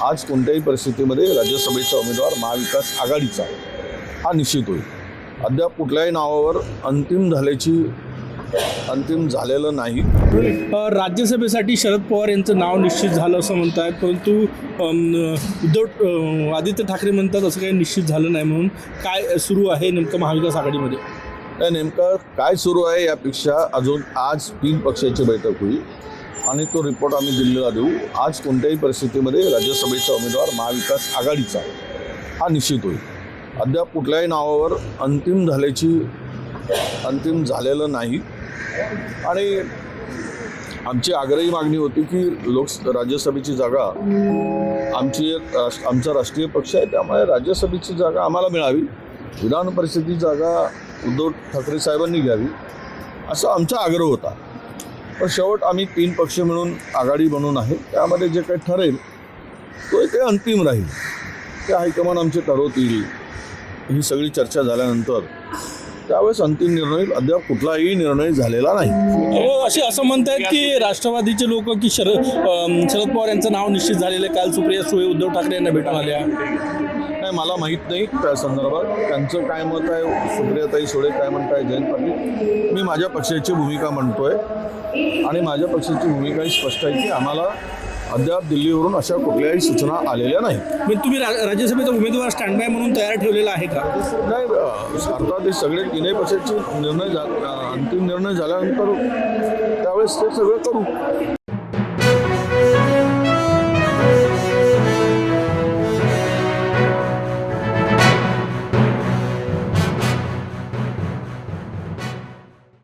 आज कोणत्याही परिस्थितीमध्ये राज्यसभेचा उमेदवार महाविकास आघाडीचा हा निश्चित होईल. अद्याप कुठल्याही नावावर अंतिम झालेलं नाही. राज्यसभेसाठी शरद पवार यांचं नाव निश्चित झालं असं म्हणतात, परंतु आदित्य ठाकरे म्हणतात असं काही निश्चित झालं नाही. म्हणून काय सुरू आहे नेमकं महाविकास आघाडीमध्ये? त्या नेमकं काय सुरू आहे यापेक्षा अजून आज 3 पक्षाची बैठक होईल आणि तो रिपोर्ट आम्ही दिल्लीला देऊ. आज कोणत्याही परिस्थितीमध्ये राज्यसभेचा उमेदवार महाविकास आघाडीचा हा निश्चित होईल. अद्याप कुठल्याही नावावर अंतिम झालेलं नाही. आणि आमची आग्रही मागणी होती की राज्यसभेची जागा आमचा राष्ट्रीय पक्ष आहे, त्यामुळे राज्यसभेची जागा आम्हाला मिळावी, विधान परिषदेची जागा उद्धव ठाकरे साहेबांनी घ्यावी असा आमचा आग्रह होता. पण शेवट आम्ही 3 पक्ष मिळून आघाडी बनवून आहे, त्यामध्ये जे काही ठरेल तो ते अंतिम राहील. ते हायकमांड आमचे ठरवतील. ही सगळी चर्चा झाल्यानंतर त्यावेळेस अंतिम निर्णय. अद्याप कुठलाही निर्णय झालेला नाही. असं म्हणतात की राष्ट्रवादीचे लोक की शरद पवार यांचं नाव निश्चित झालेलं आहे. काल सुप्रिया सुळे उद्धव ठाकरे यांना भेटून आल्या. नाही, मला माहीत नाही त्या संदर्भात त्यांचं काय मत आहे, सुप्रियाताई सुळे काय म्हणताय, जयंत पाटील. मी माझ्या पक्षाची भूमिका म्हणतोय आणि माझ्या पक्षाची भूमिका ही स्पष्ट आहे की आम्हाला अद्याप दिल्लीवरून अशा कुठल्याही सूचना आलेल्या नाही. पण तुम्ही राज्यसभेचा उमेदवार स्टँड बाय म्हणून तयार ठेवलेला आहे का? नाही, अर्थात हे सगळे 3 पक्षाचे अंतिम निर्णय झाल्यानंतर त्यावेळेस ते सगळं करू.